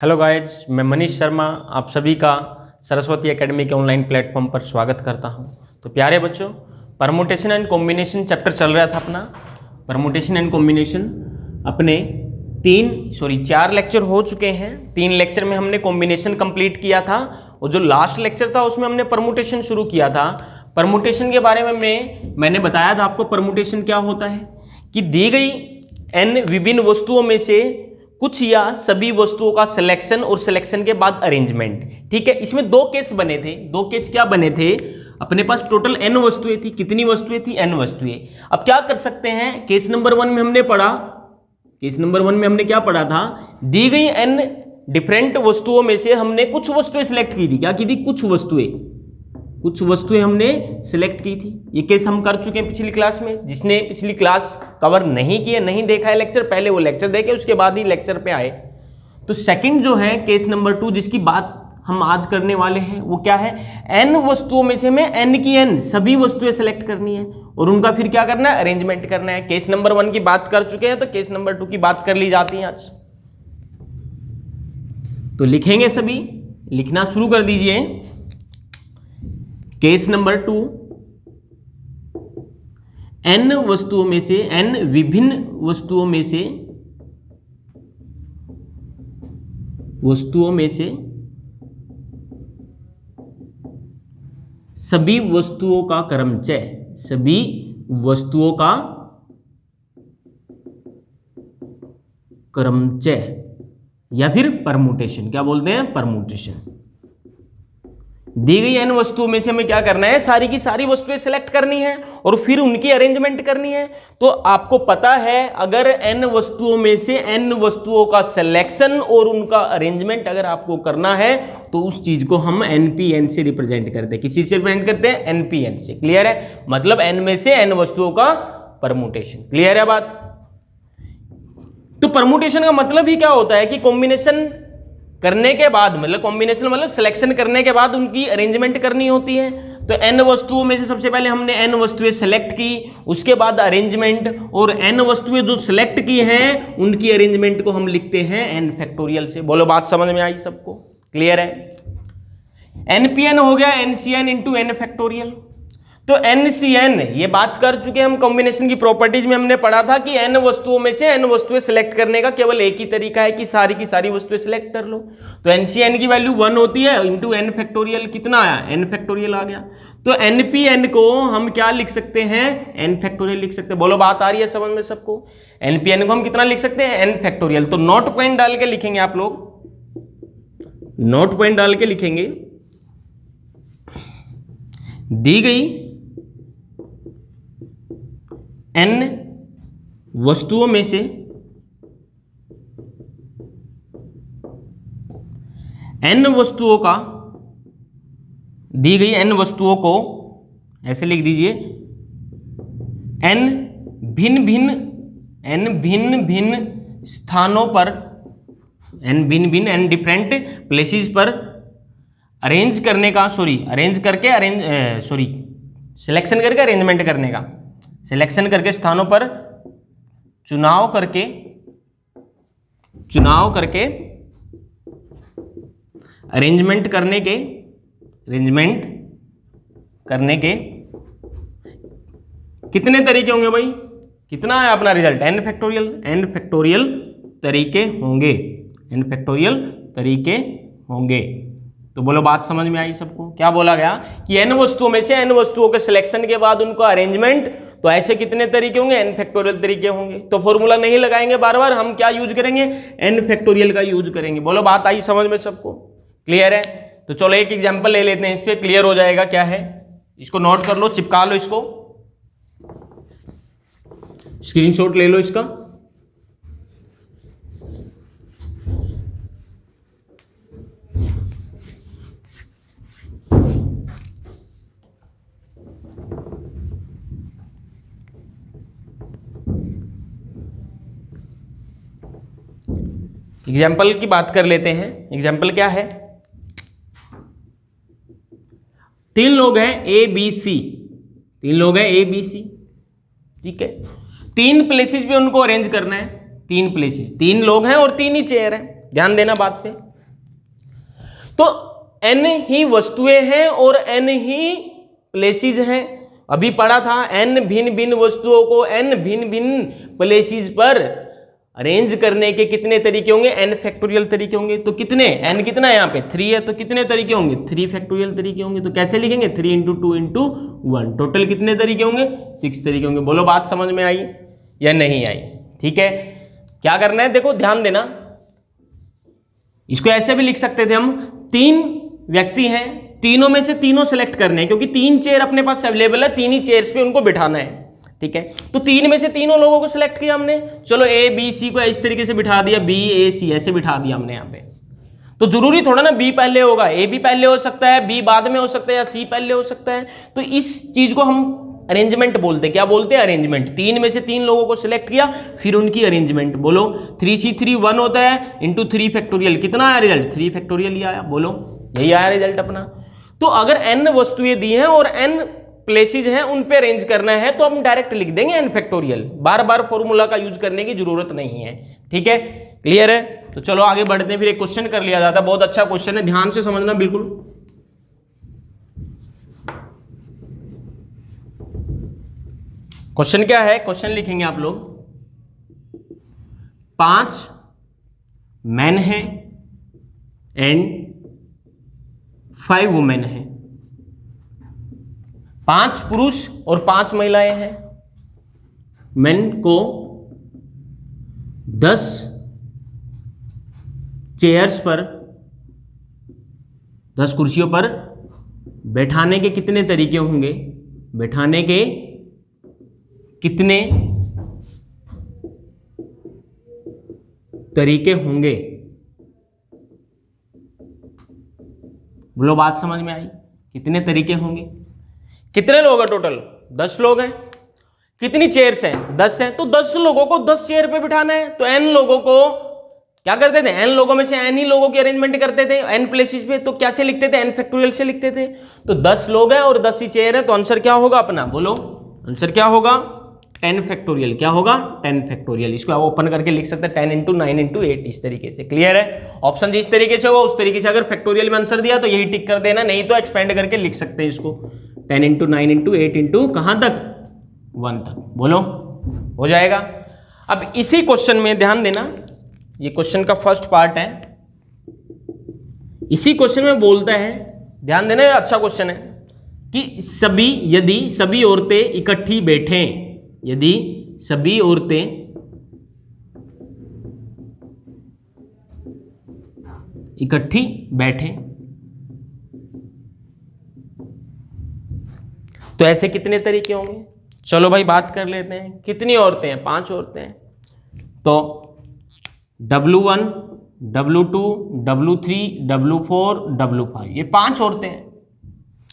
Hello guys, मैं मनीष शर्मा आप सभी का सरस्वती एकेडमी के ऑनलाइन प्लेटफॉर्म पर स्वागत करता हूं। तो प्यारे बच्चों, परमुटेशन एंड कॉम्बिनेशन चैप्टर चल रहा था अपना। परमुटेशन एंड कॉम्बिनेशन अपने 4 लेक्चर हो चुके हैं। 3 लेक्चर में हमने कॉम्बिनेशन कंप्लीट किया था और जो लास्ट लेक्चर था उसमें हमने परमुटेशन शुरू किया था। परमुटेशन के बारे में मैंने बताया था आपको परमुटेशन क्या होता है कि दी गई n विभिन्न वस्तुओं में से कुछ या सभी वस्तुओं का सिलेक्शन और सिलेक्शन के बाद अरेंजमेंट। ठीक है, इसमें 2 केस बने थे। 2 केस क्या बने थे? अपने पास टोटल n वस्तुएं थी। कितनी वस्तुएं थी? n वस्तुएं। अब क्या कर सकते हैं? केस नंबर 1 में हमने पढ़ा, केस नंबर 1 में हमने क्या पढ़ा था? दी गई n डिफरेंट वस्तुओं में से हमने कुछ वस्तुएं सिलेक्ट की थी। क्या की थी? कुछ वस्तुएं हमने सिलेक्ट की थी। ये केस हम कर चुके हैं पिछली क्लास में। जिसने पिछली क्लास कवर नहीं किए, नहीं देखा है लेक्चर, पहले वो लेक्चर देखे, उसके बाद ही लेक्चर पे आए। तो सेकंड जो है केस नंबर 2 जिसकी बात हम आज करने वाले हैं वो क्या है? n वस्तुओं में से हमें n की n सभी वस्तुएं सेलेक्ट करनी है और उनका फिर क्या करना है? अरेंजमेंट करना है। केस नंबर 1 की बात कर चुके हैं तो केस नंबर 2 की बात कर ली जाती है आज। तो लिखेंगे सभी, लिखना शुरू कर दीजिए। केस नंबर 2, n वस्तुओं में से, n विभिन्न वस्तुओं में से सभी वस्तुओं का क्रमचय, सभी वस्तुओं का क्रमचय या फिर परमुटेशन। क्या बोलते हैं? परमुटेशन। दी गई n वस्तुओं में से हमें क्या करना है? सारी की सारी वस्तुएं सिलेक्ट करनी है और फिर उनकी अरेंजमेंट करनी है। तो आपको पता है अगर n वस्तुओं में से n वस्तुओं का सिलेक्शन और उनका अरेंजमेंट अगर आपको करना है तो उस चीज को हम npn से रिप्रेजेंट करते हैं। किसी से रिप्रेजेंट करते हैं? npn से। क्लियर है? मतलब n में से n वस्तुओं का परमुटेशन। क्लियर है बात? तो परमुटेशन का मतलब ही क्या होता है कि कॉम्बिनेशन करने के बाद, मतलब कॉम्बिनेशन मतलब सिलेक्शन करने के बाद उनकी अरेंजमेंट करनी होती है। तो n वस्तुओं में से सबसे पहले हमने n वस्तुएं सेलेक्ट की, उसके बाद अरेंजमेंट, और n वस्तुएं जो सिलेक्ट की हैं उनकी अरेंजमेंट को हम लिखते हैं n फैक्टोरियल से। बोलो बात समझ में आई सबको? क्लियर है? npn हो गया ncn इंटू n फैक्टोरियल। तो ncn ये बात कर चुके हम। कॉम्बिनेशन की प्रॉपर्टीज में हमने पढ़ा था कि n वस्तुओं में से n वस्तुएं सिलेक्ट करने का केवल एक ही तरीका है कि सारी की सारी वस्तुएं सिलेक्ट कर लो। तो ncn की वैल्यू 1 होती है इंटू n फैक्टोरियल। कितना आया? n फैक्टोरियल आ गया। तो npn को हम क्या लिख सकते हैं? n फैक्टोरियल लिख सकते हैं। बोलो बात आ रही है समझ में सबको? npn को हम कितना लिख सकते हैं? n factorial. तो नोट पॉइंट डाल के लिखेंगे आप लोग, नोट पॉइंट डाल के लिखेंगे। दी गई n वस्तुओं में से n वस्तुओं का, दी गई n वस्तुओं को ऐसे लिख दीजिए, n भिन्न भिन्न स्थानों पर, n डिफरेंट प्लेसेस पर अरेंज करने का, सिलेक्शन करके अरेंजमेंट करने का, सिलेक्शन करके स्थानों पर चुनाव करके अरेंजमेंट करने के कितने तरीके होंगे भाई? कितना है अपना रिजल्ट? n फैक्टोरियल तरीके होंगे। तो बोलो बात समझ में आई सबको? क्या बोला गया कि n वस्तुओं में से n वस्तुओं के सिलेक्शन के बाद उनको अरेंजमेंट, तो ऐसे कितने तरीके होंगे? n फैक्टोरियल तरीके होंगे। तो फॉर्मूला नहीं लगाएंगे बार बार, हम क्या यूज करेंगे? n फैक्टोरियल का यूज करेंगे। बोलो बात आई समझ में सबको? क्लियर है? तो चलो एक एग्जांपल ले लेते हैं, इस पे क्लियर हो जाएगा क्या है। इसको नोट कर लो, चिपका लो, इसको स्क्रीनशॉट ले लो इसका। एग्जाम्पल की बात कर लेते हैं। एग्जाम्पल क्या है? 3 लोग हैं ए बी सी, 3 लोग हैं ए बी सी। ठीक है, 3 प्लेसेस पे उनको अरेंज करना है। 3 प्लेसेस, 3 लोग हैं और 3 ही चेयर है। ध्यान देना बात पे। तो n ही वस्तुएं हैं और n ही प्लेसेस हैं। अभी पढ़ा था n भिन्न भिन्न वस्तुओं को n भिन्न भिन्न प्लेसेस पर अरेंज करने के कितने तरीके होंगे, n फैक्टोरियल तरीके होंगे। तो कितने, n कितना है यहाँ पे 3 है, तो कितने तरीके होंगे, 3 फैक्टोरियल तरीके होंगे। तो कैसे लिखेंगे, 3 इंटू 2 इंटू 1, टोटल कितने तरीके होंगे, 6 तरीके होंगे। बोलो बात समझ में आई या नहीं आई? ठीक है, क्या करना है, देखो ध्यान देना, इसको ऐसे भी लिख सकते थे हम, 3 व्यक्ति हैं, तीनों में से तीनों सेलेक्ट करने हैं, क्योंकि 3 चेयर अपने पास अवेलेबल है, 3 ही चेयर्स पे उनको बिठाना है। ठीक है, तो 3 में से तीनों लोगों को सिलेक्ट किया हमने, चलो ए बी सी को इस तरीके से बिठा दिया, बी ए सी ऐसे बिठा दिया हमने यहाँ पे। तो जरूरी थोड़ा ना बी पहले होगा, ए भी पहले हो सकता है, बी बाद में हो सकता है, या सी पहले हो सकता है। तो इस चीज को हम अरेंजमेंट बोलते हैं। क्या बोलते हैं, अरेंजमेंट। 3 में से 3 लोगों को सिलेक्ट किया, फिर उनकी अरेंजमेंट। बोलो 3C3 1 होता है इंटू 3 फैक्टोरियल, कितना आया रिजल्ट, 3 फैक्टोरियल ही आया। बोलो यही आया रिजल्ट अपना। तो अगर n वस्तुएं दी हैं और n प्लेसेस हैं, उन पे अरेंज करना है तो हम डायरेक्ट लिख देंगे n फैक्टोरियल, बार बार फॉर्मूला का यूज करने की जरूरत नहीं है। ठीक है, क्लियर है? तो चलो आगे बढ़ते हैं, फिर एक क्वेश्चन कर लिया जाता है, बहुत अच्छा क्वेश्चन है, ध्यान से समझना बिल्कुल। क्वेश्चन क्या है, क्वेश्चन लिखेंगे आप लोग, 5 मैन हैं एंड 5 वुमेन हैं। 5 पुरुष और 5 महिलाएं हैं। मेन को 10 चेयर्स पर, 10 कुर्सियों पर बैठाने के कितने तरीके होंगे, बैठाने के कितने तरीके होंगे। बोलो बात समझ में आई, कितने तरीके होंगे। कितने लोग हैं टोटल, 10 लोग हैं। कितनी चेयर्स हैं, 10 हैं। तो 10 लोगों को 10 चेयर पे बिठाना है, तो n लोगों को क्या करते थे, n लोगों में से n ही लोगों की अरेंजमेंट करते थे n प्लेसेस पे। तो कैसे लिखते थे, n फैक्टोरियल से लिखते थे। तो 10 लोग हैं और 10 ही चेयर है, तो आंसर क्या होगा अपना, बोलो आंसर क्या होगा, 10 फैक्टोरियल। क्या होगा, 10 फैक्टोरियल। इसको आप ओपन करके लिख सकते हैं 10 इंटू 9 इंटू 8, इस तरीके से। क्लियर है? ऑप्शन जिस तरीके से होगा उस तरीके से, अगर फैक्टोरियल में आंसर दिया तो यही टिक कर देना, नहीं तो एक्सपेंड करके लिख सकते हैं इसको 10 इंटू 9 इंटू 8 इंटू कहां तक, 1 तक। बोलो हो जाएगा। अब इसी क्वेश्चन में ध्यान देना, ये क्वेश्चन का फर्स्ट पार्ट है। इसी क्वेश्चन में बोलता है, ध्यान देना, अच्छा क्वेश्चन है कि यदि सभी औरतें इकट्ठी बैठें, यदि सभी औरतें इकट्ठी बैठें तो ऐसे कितने तरीके होंगे। चलो भाई बात कर लेते हैं, कितनी औरतें हैं, 5 औरतें हैं। तो W1 W2 W3 W4 W5, ये 5 औरतें हैं।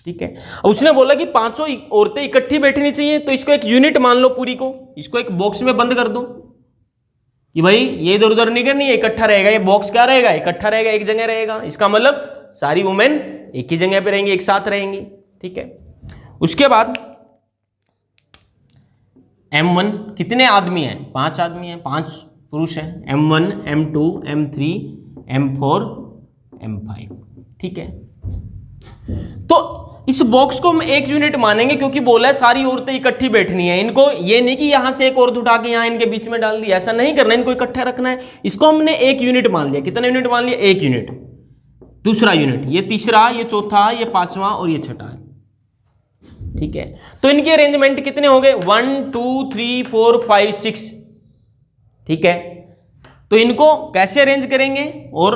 ठीक है, उसने बोला कि 5 औरतें इकट्ठी बैठनी चाहिए, तो इसको एक यूनिट मान लो पूरी को, इसको एक बॉक्स में बंद कर दो कि भाई ये इधर उधर नहीं करनी है, इकट्ठा रहेगा। ये बॉक्स क्या रहेगा, इकट्ठा रहेगा, एक जगह रहेगा। इसका मतलब सारी वुमेन एक ही जगह पे रहेंगी, एक साथ रहेंगी। ठीक है, उसके बाद M1 कितने आदमी हैं, 5 आदमी हैं, 5 पुरुष हैं। M1 M2 M3 M4 M5। ठीक है, तो इस बॉक्स को हम एक यूनिट मानेंगे, क्योंकि बोला है सारी औरतें इकट्ठी बैठनी है। इनको ये नहीं कि यहां से एक औरत उठा के यहां इनके बीच में डाल दी, ऐसा नहीं करना, इनको इकट्ठा रखना है। इसको हमने एक यूनिट मान लिया। कितना यूनिट मान लिया, एक यूनिट। दूसरा यूनिट, ये तीसरा, ये चौथा, ये 5वां और ये छठा है। ठीक है, तो इनके अरेंजमेंट कितने हो गए, 1 2 3 4 5 6। ठीक है, तो इनको कैसे अरेंज करेंगे, और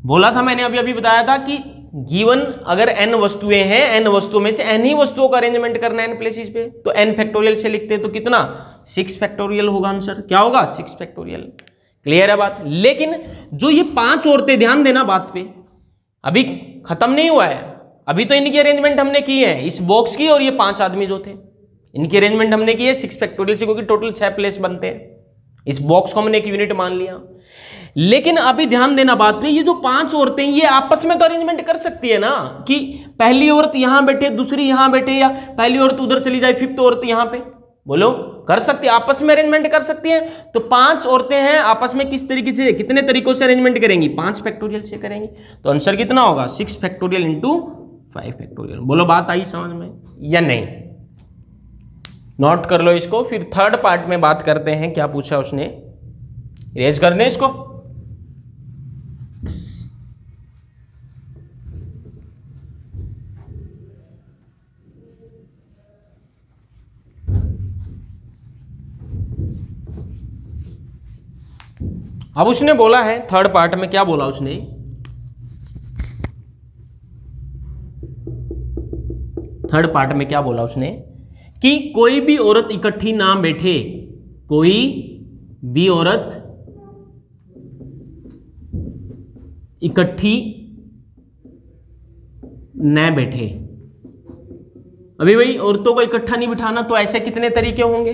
बोला था मैंने अभी बताया था कि गिवन अगर n वस्तुएं हैं, n वस्तुओं में से n ही वस्तुओं का अरेंजमेंट करना है n प्लेसेस पे, तो n फैक्टोरियल से लिखते हैं, तो कितना, 6 फैक्टोरियल होगा आंसर। क्या होगा, 6 फैक्टोरियल। क्लियर है बात? लेकिन जो ये 5 औरतें, ध्यान देना बात पे, अभी खत्म नहीं हुआ है, अभी तो इनकी अरेंजमेंट हमने की है, इस बॉक्स की, और ये 5 आदमी जो थे इनकी अरेंजमेंट हमने की है 6 फैक्टोरियल से, क्योंकि टोटल 6 प्लेस बनते हैं। इस बॉक्स को हमने एक यूनिट मान लिया। लेकिन अभी ध्यान देना बात पे, ये जो 5 औरतें ये आपस में तो अरेंजमेंट कर सकती है ना, कि पहली औरत यहां बैठे, दूसरी यहां बैठे, या पहली औरत उधर चली जाए, 5th औरत यहां पे। बोलो कर सकती है, आपस में अरेंजमेंट कर सकती हैं। तो 5 औरतें हैं, आपस में किस तरीके से, कितने तरीकों से अरेंजमेंट करेंगी, 5 फैक्टोरियल से करेंगी। तो आंसर कितना होगा, 6 फैक्टोरियल इंटू 5 फैक्टोरियल। बोलो बात आई समझ में या नहीं? नोट कर लो इसको, फिर थर्ड पार्ट में बात करते हैं। क्या पूछा उसने, इरेज कर दें इसको। अब उसने बोला है थर्ड पार्ट में, क्या बोला उसने, थर्ड पार्ट में क्या बोला उसने कि कोई भी औरत इकट्ठी ना बैठे, कोई भी औरत इकट्ठी न बैठे। अभी भाई औरतों को इकट्ठा नहीं बिठाना, तो ऐसे कितने तरीके होंगे?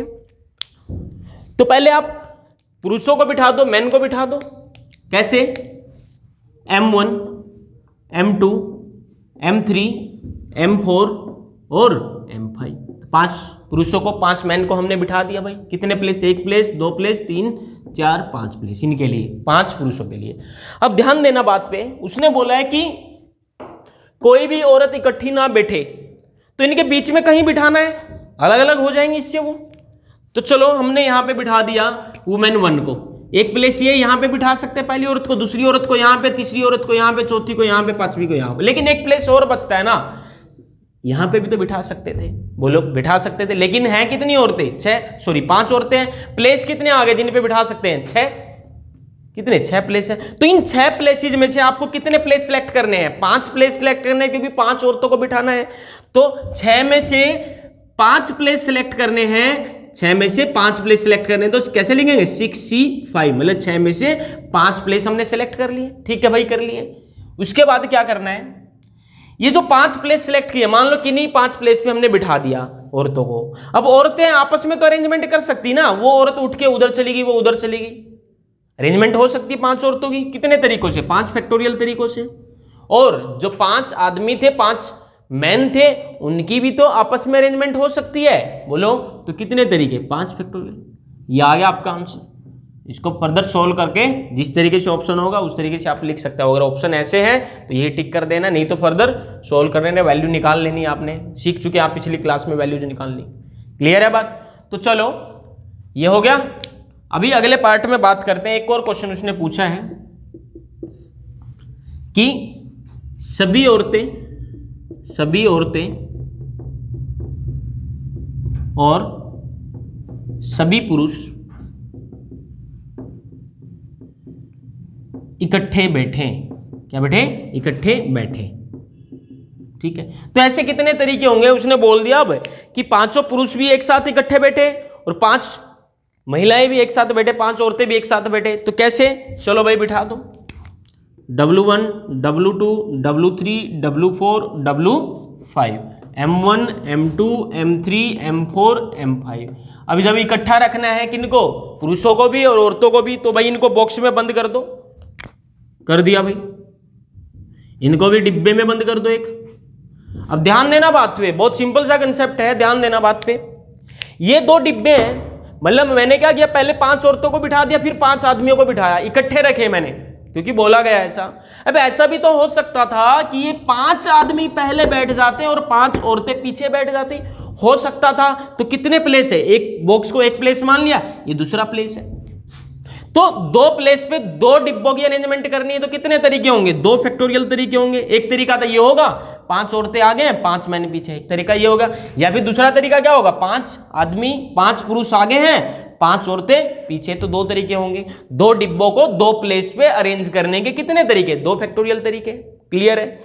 तो पहले आप पुरुषों को बिठा दो, मेन को बिठा दो। कैसे? M1, M2, M3, M4 और M5। 5 पुरुषों को 5 मैन को हमने बिठा दिया भाई। कितने प्लेस, 1 प्लेस, 2 प्लेस, 3, 4, 5 प्लेस इनके लिए, 5 पुरुषों के लिए। अब ध्यान देना बात पे, उसने बोला है कि कोई भी औरत इकट्ठी ना बैठे, तो इनके बीच में कहीं बिठाना है, अलग अलग हो जाएंगे इससे वो। तो चलो हमने यहां पे बिठा दिया वुमेन 1 को, एक प्लेस ये यहां पे बिठा सकते हैं पहली औरत को, दूसरी औरत को यहां पे, तीसरी औरत को यहां पे, चौथी को यहां पे, पांचवी को यहां पे। लेकिन एक प्लेस और बचता है ना, यहां पे भी तो बिठा सकते थे। बोलो बिठा सकते थे, लेकिन हैं कितनी औरतें, 5 औरतें हैं। प्लेस कितने आ गए जिन पे बिठा सकते हैं, 6। कितने, 6 प्लेस है। तो इन 6 प्लेसेज में से आपको कितने प्लेस सेलेक्ट करने हैं, 5 प्लेस सेलेक्ट करने हैं, क्योंकि 5 औरतों को बिठाना है। तो 6 में से 5 प्लेस सेलेक्ट करने हैं, 6 में से 5 प्लेस सेलेक्ट करने हैं। तो कैसे लिखेंगे, 6C5, मतलब 6 में से 5 प्लेस हमने सेलेक्ट कर लिए। ठीक है भाई, कर लिए। उसके बाद क्या करना है, ये जो 5 प्लेस सेलेक्ट किए, मान लो किन्हीं 5 प्लेस पे हमने बिठा दिया औरतों को। अब औरतें आपस में तो अरेंजमेंट कर सकती ना, वो औरत उठ के उधर चलेगी, वो उधर चलेगी, अरेंजमेंट हो सकती है 5 औरतों की। कितने तरीकों से, 5 फैक्टोरियल तरीकों से। और जो 5 आदमी थे, 5 मैन थे, उनकी भी तो आपस में अरेंजमेंट हो सकती है। बोलो तो कितने तरीके, 5 फैक्टोरियल। ये आ गया आपका आंसर। इसको फर्दर सोल्व करके जिस तरीके से ऑप्शन होगा उस तरीके से आप लिख सकते हो। अगर ऑप्शन ऐसे है तो ये टिक कर देना, नहीं तो फर्दर सोल्व करने में वैल्यू निकाल लेनी। आपने सीख चुके आप पिछली क्लास में वैल्यू जो निकालनी। क्लियर है बात? तो चलो ये हो गया। अभी अगले पार्ट में बात करते हैं। एक और क्वेश्चन उसने पूछा है कि सभी औरतें और सभी पुरुष इकट्ठे बैठे। क्या बैठे, इकट्ठे बैठे। ठीक है, तो ऐसे कितने तरीके होंगे उसने बोल दिया अब कि 5 पुरुष भी एक साथ इकट्ठे बैठे और 5 महिलाएं भी एक साथ बैठे, 5 औरतें भी एक साथ बैठे। तो कैसे, चलो भाई बिठा दो। W1, W2, W3, W4, W5, M1, M2, M3, M4, M5। अभी जब इकट्ठा रखना है किनको, पुरुषों को भी और औरतों को भी, तो भाई इनको बॉक्स में बंद कर दो। कर दिया भाई, इनको भी डिब्बे में बंद कर दो एक। अब ध्यान देना बात पे, बहुत सिंपल सा कंसेप्ट है, ध्यान देना बात पे। ये 2 डिब्बे हैं, मतलब मैंने क्या किया, पहले 5 औरतों को बिठा दिया, फिर 5 आदमियों को बिठाया, इकट्ठे रखे मैंने, क्योंकि बोला गया ऐसा। अब ऐसा भी तो हो सकता था कि ये 5 आदमी पहले बैठ जाते और 5 औरतें पीछे बैठ जाती, हो सकता था। तो कितने प्लेस है, एक बॉक्स को एक प्लेस मान लिया, ये दूसरा प्लेस है। तो 2 प्लेस पे 2 डिब्बों की अरेंजमेंट करनी है, तो कितने तरीके होंगे, 2 फैक्टोरियल तरीके होंगे। एक तरीका तो ये होगा, 5 औरतें आगे हैं, 5 मैन पीछे, एक तरीका ये होगा। या फिर दूसरा तरीका क्या होगा, 5 आदमी, 5 पुरुष आगे हैं, 5 औरतें पीछे। तो 2 तरीके होंगे। 2 डिब्बों को 2 प्लेस पे अरेंज करने के कितने तरीके, 2 फैक्टोरियल तरीके। क्लियर है?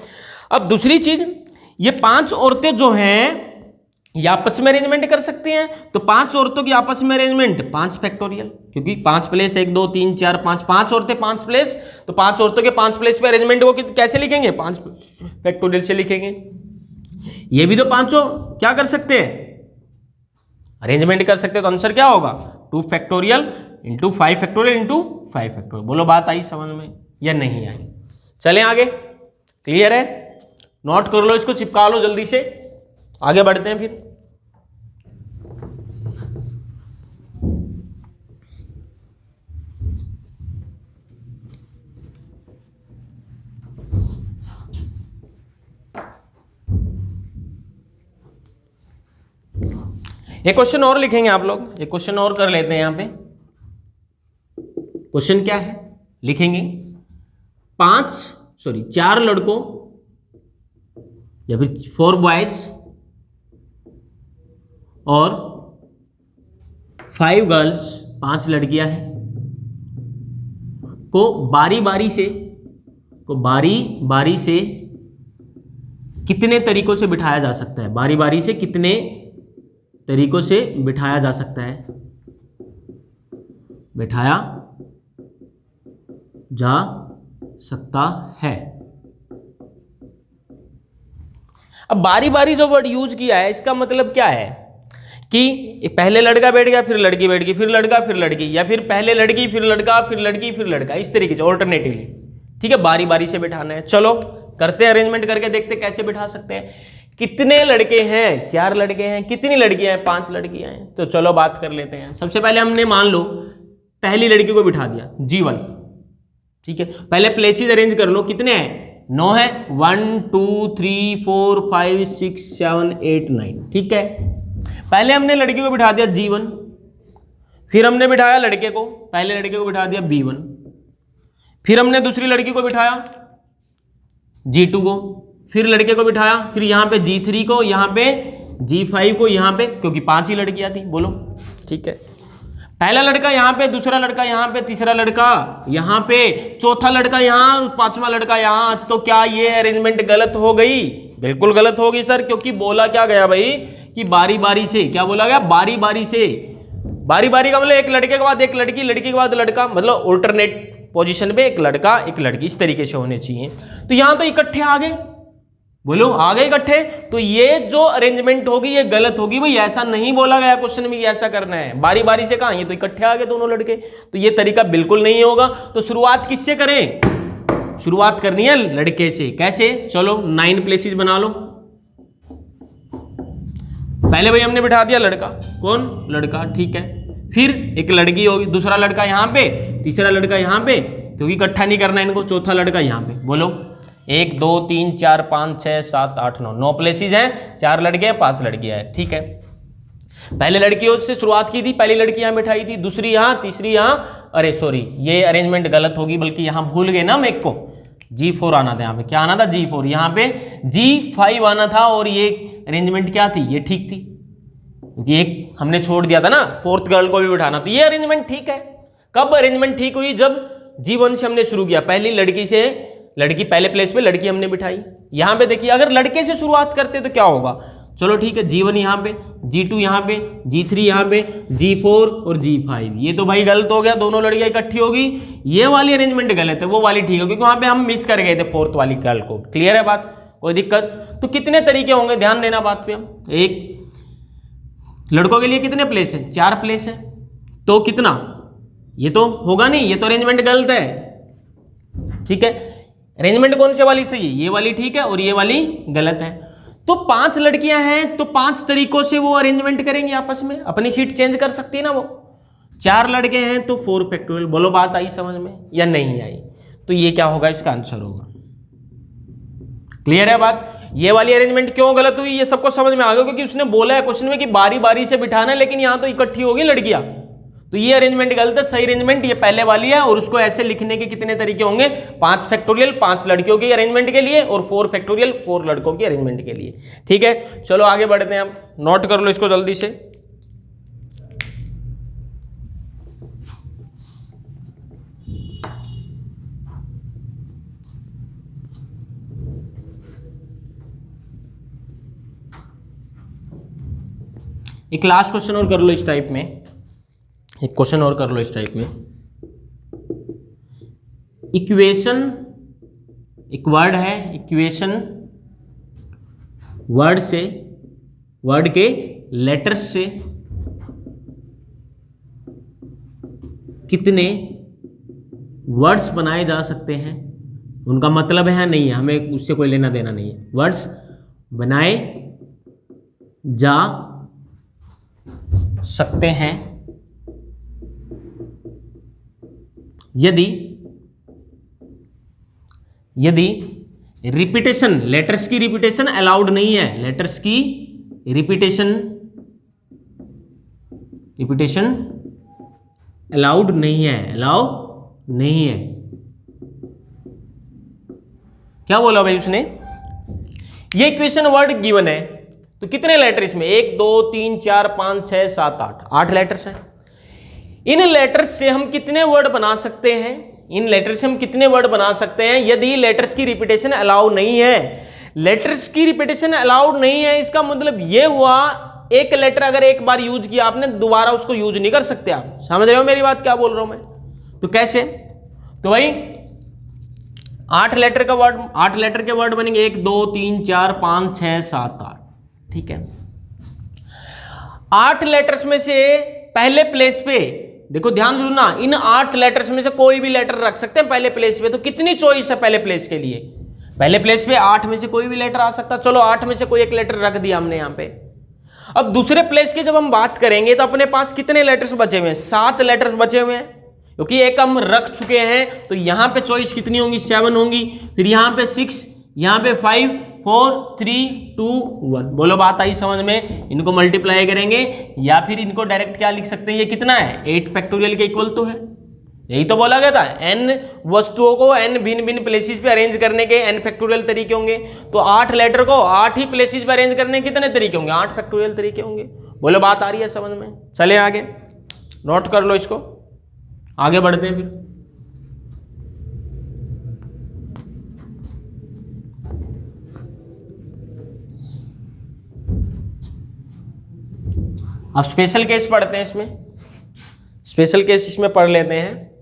अब दूसरी चीज, ये 5 औरतें जो हैं ये आपस में अरेंजमेंट कर सकती हैं। तो 5 औरतों की आपस में अरेंजमेंट 5 फैक्टोरियल, क्योंकि 5 प्लेस, 1 2 3 4 5, 5 औरतें 5 प्लेस, तो 5 औरतों के 5 प्लेस पे अरेंजमेंट को कैसे लिखेंगे, 5 फैक्टोरियल से लिखेंगे। ये भी तो 5 क्या कर सकते हैं, अरेंजमेंट कर सकते हैं। तो आंसर क्या होगा, 2 factorial into 5 factorial into 5 factorial. बोलो बात आई समझ में या नहीं आई? चलें आगे। क्लियर है? नोट कर लो, इसको चिपका लो जल्दी से, आगे बढ़ते हैं फिर। एक क्वेश्चन और लिखेंगे आप लोग, एक क्वेश्चन और कर लेते हैं यहां पे। क्वेश्चन क्या है लिखेंगे, 4 लड़कों या फिर 4 बॉयज और 5 गर्ल्स, 5 लड़कियां हैं, को बारी बारी से कितने तरीकों से बिठाया जा सकता है, बारी बारी से कितने तरीकों से बिठाया जा सकता है, बिठाया जा सकता है। अब बारी बारी जो वर्ड यूज किया है इसका मतलब क्या है कि पहले लड़का बैठ गया, फिर लड़की बैठ गई, फिर लड़का फिर लड़की, या फिर पहले लड़की फिर लड़का फिर लड़की फिर लड़का, इस तरीके से ऑल्टरनेटिवली। ठीक है, बारी बारी से बिठाना है। चलो करते हैं, अरेंजमेंट करके देखते हैं कैसे बिठा सकते हैं। कितने लड़के हैं, 4 लड़के हैं। कितनी लड़कियां हैं, 5 लड़कियां हैं। तो चलो बात कर लेते हैं। सबसे पहले हमने मान लो पहली लड़की को बिठा दिया G1। ठीक है, पहले प्लेसेस अरेंज कर लो, कितने हैं, 9 है, 1 2 3 4 5 6 7 8 9। ठीक है, पहले हमने लड़की को बिठा दिया G1, फिर हमने बिठाया लड़के को, पहले लड़के को बिठा दिया B1, फिर हमने दूसरी लड़की को बिठाया G2 को, फिर लड़के को बिठाया, फिर यहाँ पे G3 को, यहाँ पे G5 को, यहाँ पे, क्योंकि 5 ही लड़कियां थी। बोलो, ठीक है, पहला लड़का यहाँ पे, दूसरा लड़का यहाँ पे, तीसरा लड़का यहाँ पे, चौथा लड़का यहाँ, 5वां लड़का यहाँ। तो क्या ये अरेंजमेंट गलत हो गई? बिल्कुल गलत होगी सर, क्योंकि बोला क्या गया भाई कि बारी बारी से। क्या बोला गया? बारी बारी से। बारी बारी का मतलब एक लड़के के बाद एक लड़की, लड़की के बाद लड़का, मतलब ऑल्टरनेट पोजीशन पे एक लड़का एक लड़की, इस तरीके से होने चाहिए। तो यहां तो इकट्ठे आ गए, बोलो आ गए इकट्ठे। तो ये जो अरेंजमेंट होगी ये गलत होगी भाई, ऐसा नहीं बोला गया क्वेश्चन में ऐसा करना है। बारी बारी से कहां, ये तो इकट्ठे आ गए दोनों लड़के, तो ये तरीका बिल्कुल नहीं होगा। तो शुरुआत किससे करें? शुरुआत करनी है लड़के से। कैसे? चलो 9 प्लेसेस बना लो। पहले भाई हमने बिठा दिया लड़का, कौन? लड़का, ठीक है। फिर एक लड़की होगी, दूसरा लड़का यहां पे, तीसरा लड़का यहां पे, क्योंकि इकट्ठा नहीं करना इनको, चौथा लड़का यहां पे। बोलो 1 2 3 4 5 6 7 8 9, 9 प्लेसेस हैं, 4 लड़के हैं, 5 लड़कियां हैं। ठीक है, पहले लड़कियों से शुरुआत की थी, पहली लड़की यहां बिठाई थी, दूसरी यहां, तीसरी यहां। अरे सॉरी, ये अरेंजमेंट गलत होगी, बल्कि यहां भूल गए ना, मेरे को G4 आना था। यहाँ पे क्या आना था? G4। यहाँ पे G5 आना था, और ये अरेंजमेंट क्या थी? ये ठीक थी, क्योंकि एक हमने छोड़ दिया था ना, 4th गर्ल को भी बिठाना। तो ये अरेंजमेंट ठीक है। कब अरेंजमेंट ठीक हुई? जब G1 से हमने शुरू किया, पहली लड़की से, लड़की पहले प्लेस पे लड़की हमने बिठाई। यहां पे देखिए, अगर लड़के से शुरुआत करते तो क्या होगा? चलो ठीक है, G1 यहाँ पे, G2 यहाँ पे, G3 यहाँ पे, G4 और G5। ये तो भाई गलत हो गया, दोनों लड़कियां इकट्ठी होगी। ये वाली अरेंजमेंट गलत है, वो वाली ठीक है, क्योंकि वहां पे हम मिस कर गए थे 4th वाली गर्ल को। क्लियर है बात? कोई दिक्कत? तो कितने तरीके होंगे, ध्यान देना बात पे। हम एक लड़कों के लिए कितने प्लेस है? 4 प्लेस है। तो कितना? ये तो होगा नहीं, ये तो अरेंजमेंट गलत है। ठीक है, अरेंजमेंट कौन से वाली सही है? ये वाली ठीक है, और ये वाली गलत है। तो 5 लड़कियां हैं, तो 5 तरीकों से वो अरेंजमेंट करेंगे आपस में, अपनी सीट चेंज कर सकती है ना वो। 4 लड़के हैं तो 4 फैक्टोरियल। बोलो बात आई समझ में या नहीं आई? तो ये क्या होगा? इसका आंसर होगा। क्लियर है बात? ये वाली अरेंजमेंट क्यों गलत हुई, ये सबको समझ में आ गया, क्योंकि उसने बोला है क्वेश्चन में कि बारी बारी से बिठाना है, लेकिन यहां तो इकट्ठी होगी लड़कियां। तो ये अरेंजमेंट गलत है। सही अरेंजमेंट ये पहले वाली है, और उसको ऐसे लिखने के कितने तरीके होंगे? 5 फैक्टोरियल 5 लड़कियों के अरेंजमेंट के लिए, और 4 फैक्टोरियल 4 लड़कों के अरेंजमेंट के लिए। ठीक है, चलो आगे बढ़ते हैं। आप नोट कर लो इसको जल्दी से। एक लास्ट क्वेश्चन और कर लो इस टाइप में, एक क्वेश्चन और कर लो इस टाइप में। इक्वेशन, एक वर्ड है इक्वेशन, वर्ड से, वर्ड के लेटर्स से कितने वर्ड्स बनाए जा सकते हैं, उनका मतलब है नहीं है, हमें उससे कोई लेना देना नहीं है। वर्ड्स बनाए जा सकते हैं यदि रिपीटेशन, लेटर्स की रिपीटेशन अलाउड नहीं है, लेटर्स की रिपीटेशन रिपीटेशन अलाउड नहीं है, अलाउ नहीं है। क्या बोला भाई उसने? ये इक्वेशन वर्ड गिवन है, तो कितने लेटर इसमें? 1 2 3 4 5 6 7 8, 8 लेटर्स हैं। इन लेटर्स से हम कितने वर्ड बना सकते हैं? इन लेटर्स से हम कितने वर्ड बना सकते हैं यदि लेटर्स की रिपीटेशन अलाउ नहीं है? लेटर्स की रिपीटेशन अलाउड नहीं है, इसका मतलब यह हुआ एक लेटर अगर एक बार यूज किया आपने, दोबारा उसको यूज नहीं कर सकते। आप समझ रहे हो मेरी बात क्या बोल रहा हूं मैं? तो कैसे? तो भाई 8 लेटर का वर्ड, 8 लेटर के वर्ड बनेंगे 1 2 3 4 5 6 7 8, ठीक है। 8 लेटर्स में से पहले प्लेस पे देखो, ध्यान से सुनना, इन 8 लेटर्स में से कोई भी लेटर रख सकते हैं पहले प्लेस पे। तो कितनी चॉइस है पहले प्लेस के लिए? पहले प्लेस पे 8 में से कोई भी लेटर आ सकता। चलो 8 में से कोई एक लेटर रख दिया हमने यहां पे। अब दूसरे प्लेस की जब हम बात करेंगे तो अपने पास कितने लेटर्स बचे हुए हैं? 7 लेटर्स बचे हुए हैं, क्योंकि एक हम रख चुके हैं। तो यहां पे चॉइस कितनी होंगी? 7 होंगी। फिर यहां पे 6, यहां पे 5 4 3 2 1। बोलो बात आई समझ में? इनको मल्टीप्लाई करेंगे या फिर इनको डायरेक्ट क्या लिख सकते हैं? ये कितना है? 8 फैक्टोरियल के इक्वल तो है। यही तो बोला गया था, n वस्तुओं को n भिन्न भिन्न प्लेसेस पे अरेंज करने के n फैक्टोरियल तरीके होंगे। तो 8 लेटर को 8 ही प्लेसेस पे अरेंज करने के कितने तरीके होंगे? 8 फैक्टोरियल तरीके होंगे। बोलो बात आ रही है समझ में? चले आगे, नोट कर लो इसको, आगे बढ़ते हैं फिर। अब स्पेशल केस पढ़ते हैं इसमें। स्पेशल केस इसमें पढ़ लेते हैं।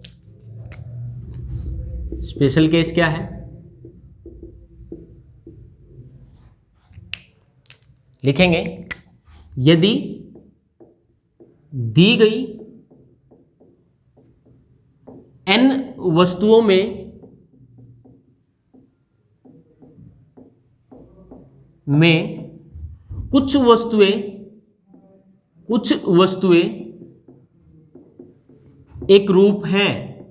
स्पेशल केस क्या है? लिखेंगे, यदि दी गई n वस्तुओं में कुछ वस्तुएं एक रूप हैं,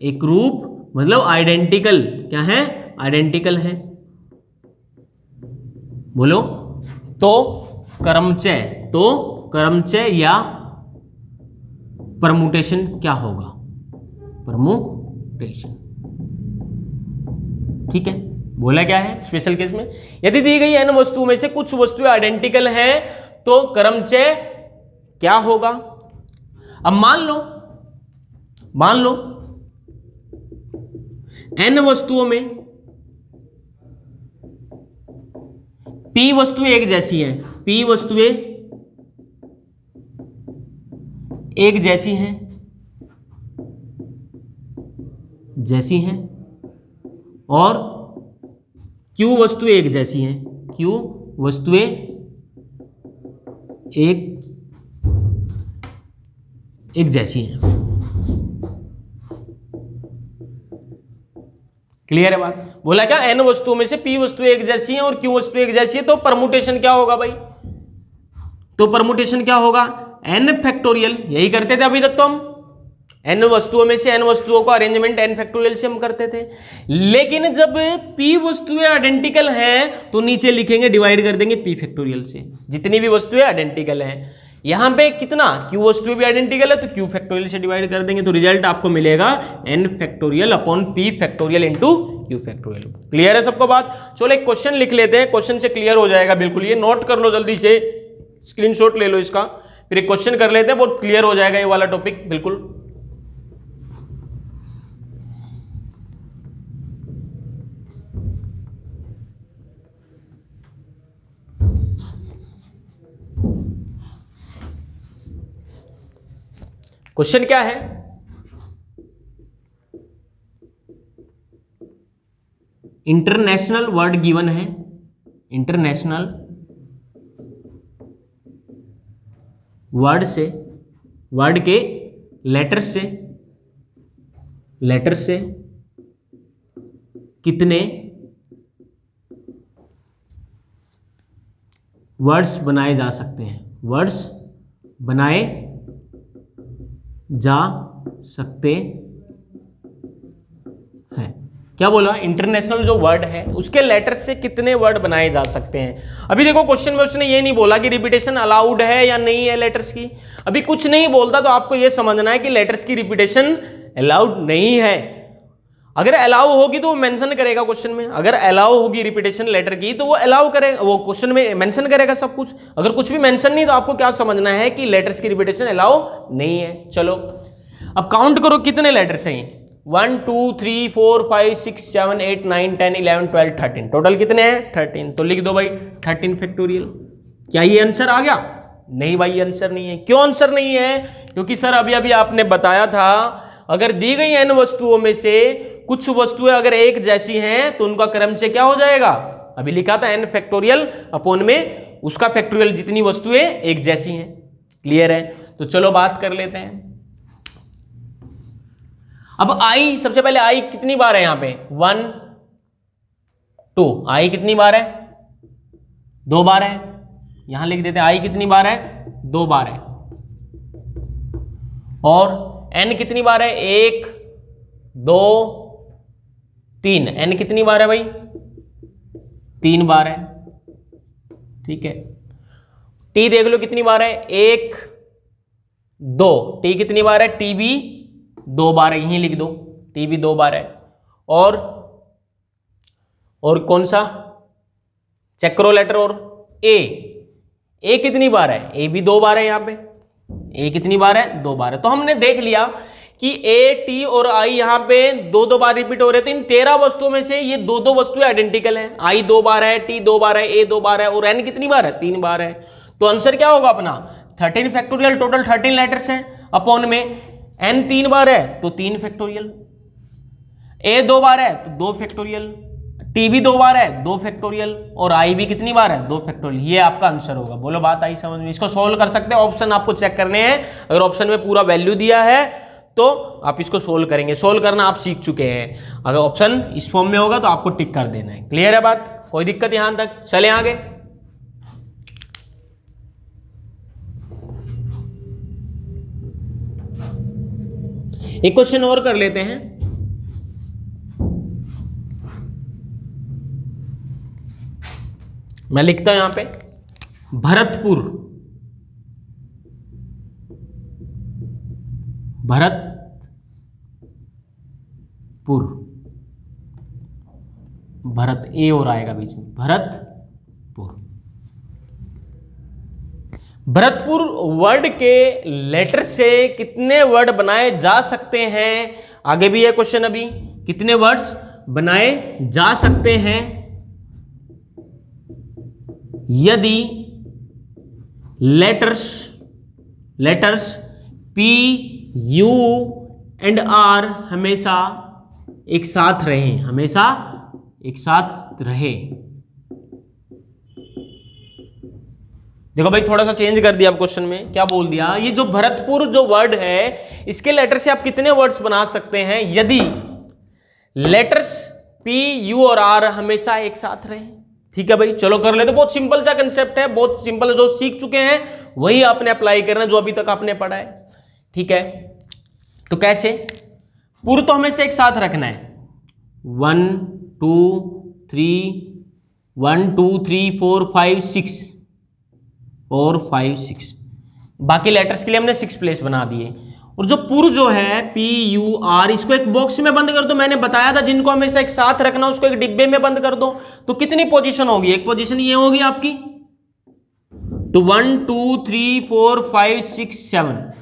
एक रूप मतलब आइडेंटिकल, क्या है? आइडेंटिकल है। बोलो, तो क्रमचय या परमुटेशन क्या होगा? परमुटेशन, ठीक है। बोला क्या है स्पेशल केस में? यदि दी गई n वस्तुओं में से कुछ वस्तुएं आइडेंटिकल हैं तो क्रमचय क्या होगा? अब मान लो n वस्तुओं में p वस्तुएं एक जैसी हैं, p वस्तुएं एक जैसी हैं और q वस्तुएं एक जैसी हैं, q वस्तुएं एक जैसी हैं। क्लियर है बात? बोला क्या? n वस्तुओं में से p वस्तुएं एक जैसी हैं और q वस्तुएं एक जैसी है, तो परमुटेशन क्या होगा भाई? तो परमुटेशन क्या होगा? n factorial. यही करते थे अभी तक तो हम, n वस्तुओं में से n वस्तुओं का अरेंजमेंट n फैक्टोरियल से हम करते थे। लेकिन जब p वस्तुएं आइडेंटिकल हैं तो नीचे लिखेंगे, डिवाइड कर देंगे p फैक्टोरियल से, जितनी भी वस्तुएं आइडेंटिकल हैं। यहां पे कितना? q वस्तुएं भी आइडेंटिकल है तो q फैक्टोरियल से डिवाइड कर देंगे, तो रिजल्ट आपको मिलेगा n factorial upon p factorial into q factorial. Clear है सबको बात? चलो एक क्वेश्चन लिख लेते हैं, क्वेश्चन से क्लियर हो जाएगा बिल्कुल। ये नोट कर लो जल्दी से, स्क्रीनशॉट ले लो इसका, फिर एक क्वेश्चन कर लेते हैं, बहुत क्लियर हो जाएगा ये वाला टॉपिक बिल्कुल। क्वेश्चन क्या है? इंटरनेशनल वर्ड गिवन है, इंटरनेशनल वर्ड के लेटर से कितने वर्ड्स बनाए जा सकते हैं? वर्ड्स बनाए जा सकते हैं। क्या बोला, इंटरनेशनल जो वर्ड है उसके लेटर से कितने वर्ड बनाए जा सकते हैं। अभी देखो क्वेश्चन में उसने ये नहीं बोला कि रिपीटेशन अलाउड है या नहीं है लेटर्स की, अभी कुछ नहीं बोलता, तो आपको ये समझना है कि लेटर्स की रिपीटेशन अलाउड नहीं है। अगर अलाउ होगी तो वो मेंशन करेगा क्वेश्चन में, अगर अलाउ होगी रिपीटेशन लेटर की तो वो अलाउ करेगा, वो क्वेश्चन में मेंशन करेगा सब कुछ। अगर कुछ भी मेंशन नहीं तो आपको क्या समझना है कि लेटर्स की रिपीटेशन अलाउ नहीं है। चलो अब काउंट करो कितने लेटर्स हैं, 1 2 3 4 5 6 7 8 9 10 11 12 13, टोटल कितने हैं 13। तो लिख दो भाई 13 फैक्टोरियल। क्या ये आंसर आ गया? नहीं भाई ये आंसर नहीं है। क्यों आंसर नहीं है? क्योंकि सर अभी अभी आपने बताया था अगर दी गई n वस्तुओं में से कुछ वस्तुएं अगर एक जैसी हैं तो उनका क्रमचय क्या हो जाएगा, अभी लिखा था n फैक्टोरियल अपॉन में उसका फैक्टोरियल जितनी वस्तुएं एक जैसी हैं। क्लियर है? तो चलो बात कर लेते हैं। अब आई, सबसे पहले आई कितनी बार है यहां पे 1 2, आई कितनी बार है 2 बार है, यहां लिख देते हैं आई कितनी बार है 2 बार है। और n कितनी बार है 1 2 3, n कितनी बार है भाई 3 बार है। ठीक है, t देख लो कितनी बार है 1 2, t कितनी बार है t भी 2 बार है, यहीं लिख दो t भी 2 बार है। और कौन सा चेक करो लेटर, और a कितनी बार है, a भी 2 बार है, यहां पे a कितनी बार है 2 बार है। तो हमने देख लिया कि a t और i यहां पे 2 बार रिपीट हो रहे, तो इन 13 वस्तुओं में से ये 2 वस्तुएं आइडेंटिकल हैं, i 2 बार है, t 2 बार है, a 2 बार है, और n कितनी बार है 3 बार है। तो आंसर क्या होगा अपना 13 फैक्टोरियल, टोटल 13 लेटर्स हैं, अपॉन में n 3 बार है तो 3 फैक्टोरियल, a 2 बार है तो 2 फैक्टोरियल, t भी 2 बार है 2 फैक्टोरियल, और i भी कितनी बार है 2 फैक्टोरियल। ये आपका आंसर होगा। बोलो बात आई समझ में? इसको सोल्व कर सकते हैं, ऑप्शन आपको चेक करने हैं, अगर ऑप्शन में पूरा वैल्यू दिया है तो आप इसको सोल्व करेंगे। सोल्व करना आप सीख चुके हैं, अगर ऑप्शन इस फॉर्म में होगा तो आपको टिक कर देना है। क्लियर है बात? कोई दिक्कत यहां तक? चले आगे। एक क्वेश्चन और कर लेते हैं। मैं लिखता हूं यहां पे भरतपुर, भरत ए और आएगा बीच में, भरतपुर वर्ड के लेटर से कितने वर्ड बनाए जा सकते हैं? आगे भी है क्वेश्चन, अभी कितने वर्ड्स बनाए जा सकते हैं यदि letters P U and R हमेशा एक साथ रहे। देखो भाई थोड़ा सा चेंज कर दिया अब क्वेश्चन में, क्या बोल दिया, ये जो भरतपुर जो वर्ड है इसके लेटर से आप कितने वर्ड्स बना सकते हैं यदि लेटर्स P U और R हमेशा एक साथ रहे। ठीक है भाई, चलो कर लेते। बहुत सिंपल सा कंसेप्ट है, बहुत सिंपल, जो सीख चुके हैं वही आपने अप्लाई करना जो अभी तक आपने पढ़ा है। ठीक है, तो कैसे, पूर्व तो हमेशा एक साथ रखना है, 1 2 3 4 5 6 और 5 6, बाकी लेटर्स के लिए हमने 6 प्लेस बना दिए। और जो पूर्व जो है P U R, इसको एक बॉक्स में बंद कर दो। मैंने बताया था जिनको हमेशा एक साथ रखना उसको एक डिब्बे में बंद कर दो। तो कितनी पोजीशन होगी? एक पोजीशन ये होगी आपकी, तो 1 2 3 4 5 6 7।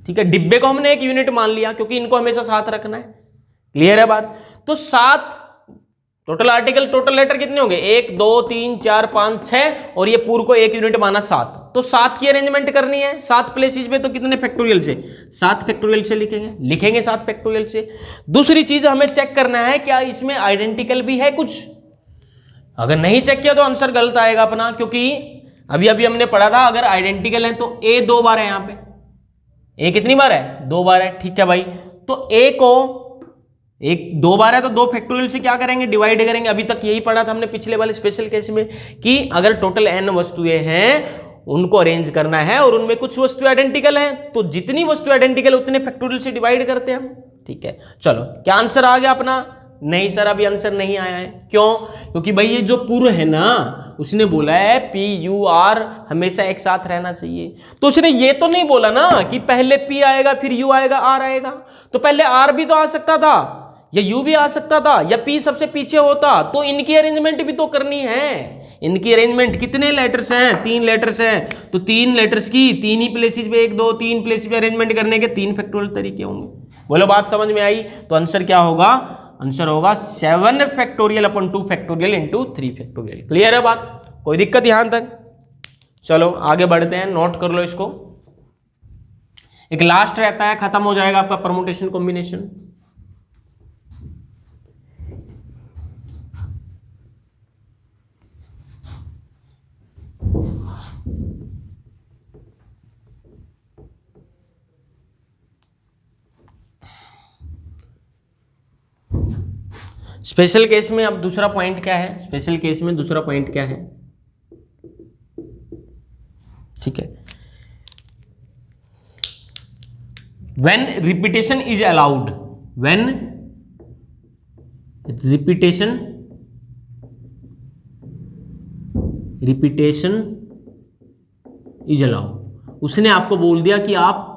ठीक है, डिब्बे को हमने एक यूनिट मान लिया क्योंकि इनको हमेशा साथ रखना है। क्लियर है बात? तो 7 टोटल आर्टिकल, टोटल लेटर कितने होंगे 1 2 3 4 5 6, और ये पूर्व को एक यूनिट माना 7। तो 7 की अरेंजमेंट करनी है 7 प्लेसेज में, तो कितने फैक्टोरियल से 7 फैक्टोरियल से लिखेंगे 7 फैक्टोरियल से। दूसरी चीज हमें चेक करना है क्या इसमें आइडेंटिकल भी है कुछ। अगर नहीं चेक किया तो आंसर गलत आएगा अपना, क्योंकि अभी अभी हमने पढ़ा था अगर आइडेंटिकल है तो ए 2 बार है, यहाँ पे ए कितनी बार है 2 बार है। ठीक है भाई, तो ए को एक 2 बार है तो 2 फैक्टोरियल से क्या करेंगे डिवाइड करेंगे। अभी तक यही पढ़ा था हमने पिछले वाले स्पेशल केस में कि अगर टोटल n वस्तुएं हैं उनको अरेंज करना है और उनमें कुछ वस्तुएं आइडेंटिकल हैं तो जितनी वस्तुएं आइडेंटिकल उतने फैक्टोरियल से डिवाइड करते हैं हम। ठीक है, चलो क्या आंसर आ गया अपना नहीं सर अभी आंसर नहीं आया है। क्यों? क्योंकि भाई ये जो पूर्व है ना उसने बोला है पी यू आर हमेशा एक साथ रहना चाहिए, तो उसने ये तो नहीं बोला ना कि पहले पी आएगा फिर यू आएगा आर आएगा, तो पहले आर भी तो आ सकता था या यू भी आ सकता था या पी सबसे पीछे होता, तो इनकी अरेंजमेंट भी तो करनी है। इनकी अरेंजमेंट कितने लेटर्स हैं? 3 लेटर्स हैं, तो 3 लेटर्स की 3 ही प्लेसेस पे 1 2 3 प्लेसेस पे अरेंजमेंट करने के 3 फैक्टोरियल तरीके होंगे। बोलो बात समझ में आई? तो आंसर क्या होगा? आंसर होगा 7 factorial upon 2 factorial into 3 factorial. Clear है बात? कोई दिक्कत यहां तक? चलो आगे बढ़ते हैं, नोट कर लो इसको। एक लास्ट रहता है, खत्म हो जाएगा आपका परमुटेशन कॉम्बिनेशन। स्पेशल केस में अब दूसरा पॉइंट क्या है? स्पेशल केस में दूसरा पॉइंट क्या है? ठीक है, when repetition is allowed, when repetition is allowed, उसने आपको बोल दिया कि आप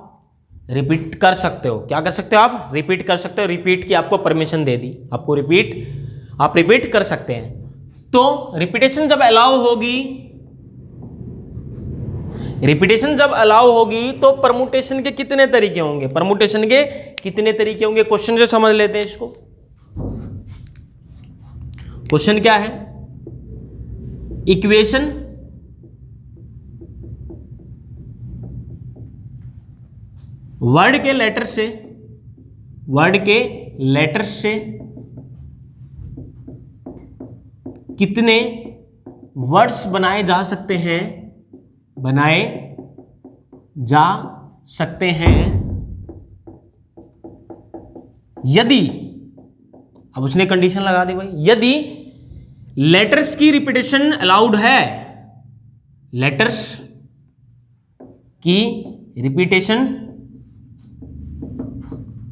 रिपीट कर सकते हो। क्या कर सकते हो? आप रिपीट कर सकते हो। रिपीट की आपको परमिशन दे दी, आपको आप रिपीट कर सकते हैं। तो रिपीटेशन जब अलाउ होगी तो परमुटेशन के कितने तरीके होंगे? परमुटेशन के कितने तरीके होंगे? क्वेश्चन से समझ लेते हैं इसको। क्वेश्चन क्या है? इक्वेशन वर्ड के लेटर से कितने वर्ड्स बनाए जा सकते हैं यदि, अब उसने कंडीशन लगा दी भाई, यदि लेटर्स की रिपीटेशन अलाउड है, लेटर्स की रिपीटेशन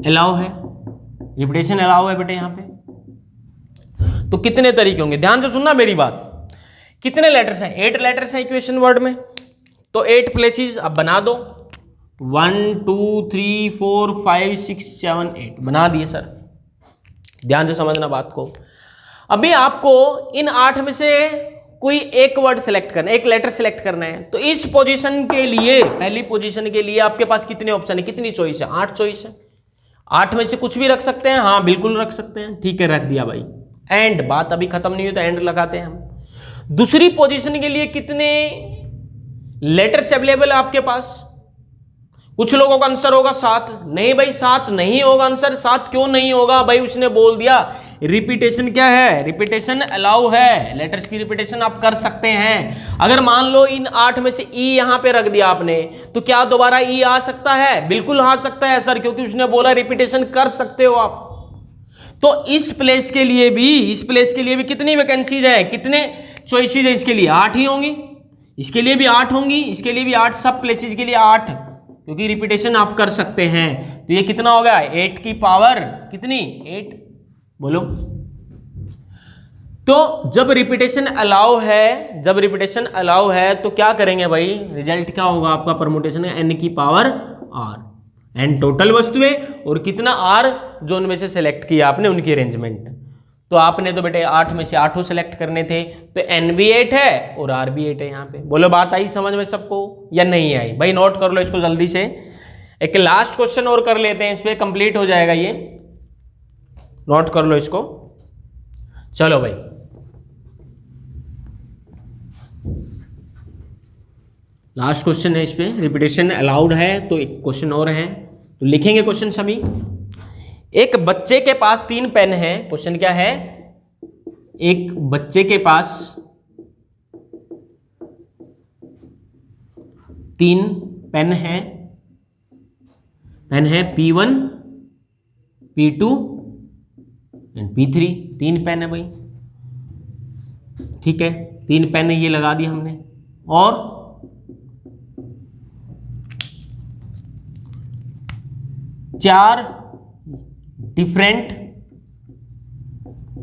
अलाउ है, रिपीटेशन अलाउ है बेटे यहां पे, तो कितने तरीके होंगे? ध्यान से सुनना मेरी बात। कितने लेटर्स हैं? 8 लेटर्स हैं इक्वेशन वर्ड में, तो 8 प्लेसेस अब बना दो। 1 2 3 4 5 6 7 8 बना दिए सर। ध्यान से समझना बात को। अभी आपको इन 8 में से कोई एक वर्ड सिलेक्ट करना है, एक लेटर सिलेक्ट करना है, तो इस पोजीशन के लिए, पहली पोजीशन के लिए आपके पास कितने ऑप्शन है, कितनी चॉइस है? 8 चॉइस है। 8 में से कुछ भी रख सकते हैं? हाँ बिल्कुल रख सकते हैं। ठीक है, रख दिया भाई। एंड बात अभी खत्म नहीं हुई तो एंड लगाते हैं हम। दूसरी पोजीशन के लिए कितने लेटर्स अवेलेबल है आपके पास? कुछ लोगों का आंसर होगा 7। नहीं भाई 7 नहीं होगा आंसर। 7 क्यों नहीं होगा भाई? उसने बोल दिया रिपीटेशन क्या है? रिपीटेशन अलाउ है, लेटर्स की रिपीटेशन आप कर सकते हैं। अगर मान लो इन 8 में से ई यहां पे रख दिया आपने, तो क्या दोबारा ई आ सकता है? बिल्कुल आ सकता है सर, क्योंकि उसने बोला रिपीटेशन कर सकते हो आप। तो इस प्लेस के लिए भी कितनी वैकेंसीज है, कितने चॉइसेस है? इसके लिए 8 ही होंगी, इसके लिए भी 8 होंगी, इसके लिए भी 8, सब प्लेसेस के लिए 8, क्योंकि रिपीटेशन आप कर सकते हैं। तो ये कितना हो गया? 8 की पावर कितनी? 8। बोलो। तो जब रिपीटेशन अलाउ है तो क्या करेंगे भाई? रिजल्ट क्या होगा आपका परमुटेशन है? n की पावर r, n टोटल वस्तुएं और कितना r जो उनमें से सिलेक्ट किया आपने उनकी अरेंजमेंट। तो आपने तो बेटे 8 में से 8 सेलेक्ट करने थे, तो n भी 8 है और r भी 8 है यहाँ पे। बोलो बात आई समझ में सबको या नहीं आई? भाई नोट कर लो इसको जल्दी से। एक लास्ट क्वेश्चन और कर लेते हैं, इस पे कंप्लीट हो जाएगा ये। नोट कर लो इसको। चलो भाई, लास्ट क्वेश्चन है इस पे। रिपीटेशन अलाउड है तो एक क्वेश्चन और है, तो लिखेंगे क्वेश्चन सभी। एक बच्चे के पास 3 पेन है। क्वेश्चन क्या है? एक बच्चे के पास 3 पेन है। P1, P2 and P3। 3 pen है भाई, ठीक है। 3 पेन ये लगा दिया हमने, और 4 डिफरेंट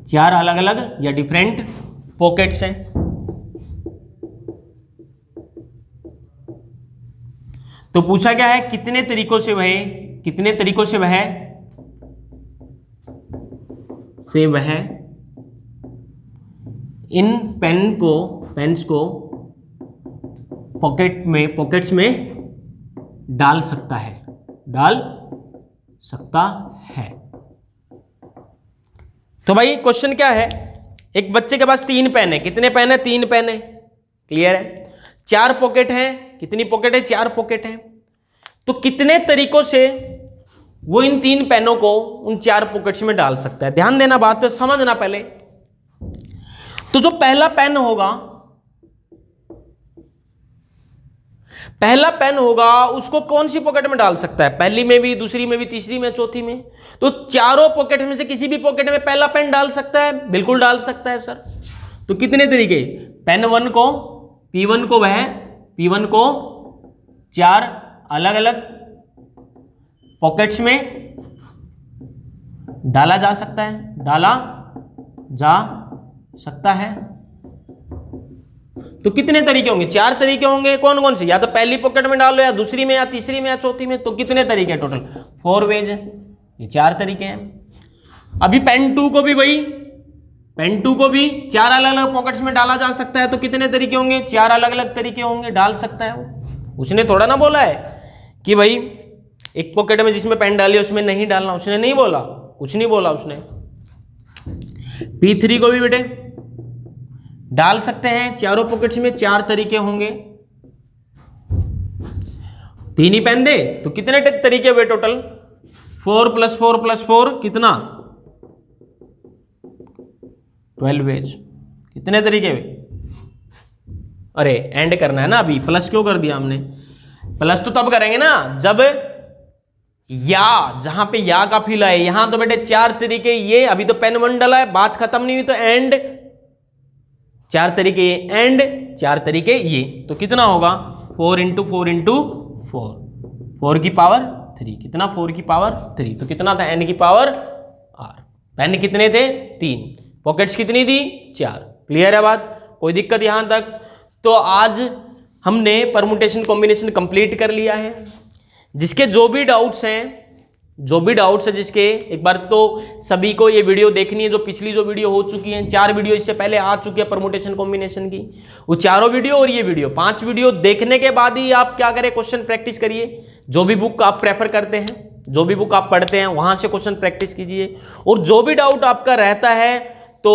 4 अलग अलग या डिफरेंट पॉकेट्स हैं। तो पूछा क्या है, कितने तरीकों से वह इन पेन्स को पॉकेट्स में डाल सकता है। तो भाई क्वेश्चन क्या है, एक बच्चे के पास 3 पेन है, कितने पेन है, 3 पेन है, क्लियर है। 4 पॉकेट है, कितनी पॉकेट है, 4 पॉकेट है। तो कितने तरीकों से वो इन 3 पेनों को उन 4 पॉकेट्स में डाल सकता है। ध्यान देना, बात पे समझना पहले। तो जो पहला पेन होगा उसको कौन सी पॉकेट में डाल सकता है, पहली में भी, दूसरी में भी, तीसरी में, चौथी में। तो चारों पॉकेट में से किसी भी पॉकेट में पहला पेन डाल सकता है, बिल्कुल डाल सकता है सर। तो कितने तरीके, पेन 1 को P1 को 4 अलग अलग पॉकेट्स में डाला जा सकता है। तो कितने तरीके होंगे, 4 तरीके होंगे। कौन कौन से, या तो पहली पॉकेट में डालो, या दूसरी में, या तीसरी में, या चौथी में। तो कितने तरीके हैं टोटल, 4 वेज है, ये 4 तरीके हैं। अभी पेन 2 को भी 4 अलग अलग पॉकेट्स में डाला जा सकता है। तो कितने तरीके होंगे, 4 अलग अलग तरीके होंगे, डाल सकता है वो। उसने थोड़ा ना बोला है कि भाई एक पॉकेट में जिसमें पेन डाली उसमें नहीं डालना, उसने नहीं बोला, कुछ नहीं बोला उसने। P3 को भी बेटे डाल सकते हैं, चारों पॉकेट्स में 4 तरीके होंगे। 3 ही पेन दे तो कितने तरीके हुए टोटल, 4 + 4 + 4 कितना, 12 वेज। कितने तरीके हुए, अरे एंड करना है ना, अभी प्लस क्यों कर दिया हमने, प्लस तो तब करेंगे ना जब जहां पे या का फील आए। यहां तो बेटे 4 तरीके ये, अभी तो पेन 1 डाला है, बात खत्म नहीं हुई, तो एंड 4 तरीके ये, एंड 4 तरीके ये। तो कितना होगा, 4 × 4 × 4, 4 की पावर 3, कितना, 4 की पावर 3। तो कितना था, n की पावर r। पेन कितने थे, 3, पॉकेट्स कितनी थी, 4। क्लियर है बात, कोई दिक्कत यहां तक। तो आज हमने परमुटेशन कॉम्बिनेशन कंप्लीट कर लिया है। जिसके जो भी डाउट्स हैं जिसके, एक बार तो सभी को ये वीडियो देखनी है, जो पिछली जो वीडियो हो चुकी है, 4 वीडियो इससे पहले आ चुकी है परमुटेशन कॉम्बिनेशन की, वो चारों वीडियो और ये वीडियो, 5 वीडियो देखने के बाद ही आप क्या करें, क्वेश्चन प्रैक्टिस करिए। जो भी बुक आप प्रेफर करते हैं, जो भी बुक आप पढ़ते हैं, वहां से क्वेश्चन प्रैक्टिस कीजिए। और जो भी डाउट आपका रहता है तो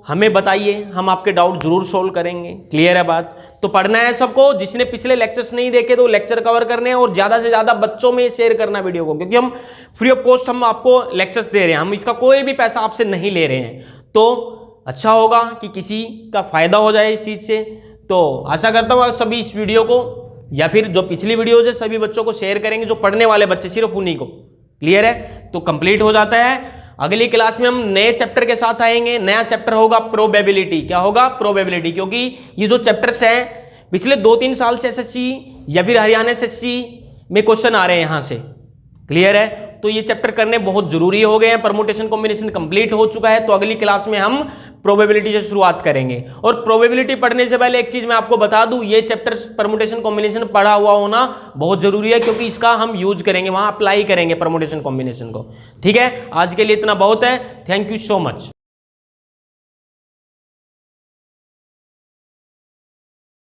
हमें बताइए, हम आपके डाउट जरूर सोल्व करेंगे। क्लियर है बात। तो पढ़ना है सबको, जिसने पिछले लेक्चर्स नहीं देखे तो लेक्चर कवर करने हैं, और ज्यादा से ज्यादा बच्चों में शेयर करना वीडियो को, क्योंकि हम फ्री ऑफ कॉस्ट हम आपको लेक्चर्स दे रहे हैं, हम इसका कोई भी पैसा आपसे नहीं ले रहे हैं। तो अच्छा होगा कि किसी का फायदा हो जाए इस चीज से। तो आशा करता हूँ सभी इस वीडियो को, या फिर जो पिछली वीडियो है, सभी बच्चों को शेयर करेंगे, जो पढ़ने वाले बच्चे, सिर्फ उन्हीं को। क्लियर है, तो कंप्लीट हो जाता है। अगली क्लास में हम नए चैप्टर के साथ आएंगे। नया चैप्टर होगा प्रोबेबिलिटी। क्या होगा, प्रोबेबिलिटी। क्योंकि ये जो चैप्टर्स हैं पिछले 2-3 साल से एसएससी या फिर हरियाणा एसएससी में क्वेश्चन आ रहे हैं यहाँ से। क्लियर है, तो ये चैप्टर करने बहुत जरूरी हो गए हैं। परमुटेशन कॉम्बिनेशन कंप्लीट हो चुका है, तो अगली क्लास में हम प्रोबेबिलिटी से शुरुआत करेंगे। और प्रोबेबिलिटी पढ़ने से पहले एक चीज मैं आपको बता दूं, ये चैप्टर परमुटेशन कॉम्बिनेशन पढ़ा हुआ होना बहुत जरूरी है, क्योंकि इसका हम यूज करेंगे, वहां अप्लाई करेंगे परमुटेशन कॉम्बिनेशन को। ठीक है, आज के लिए इतना बहुत है। Thank you so much.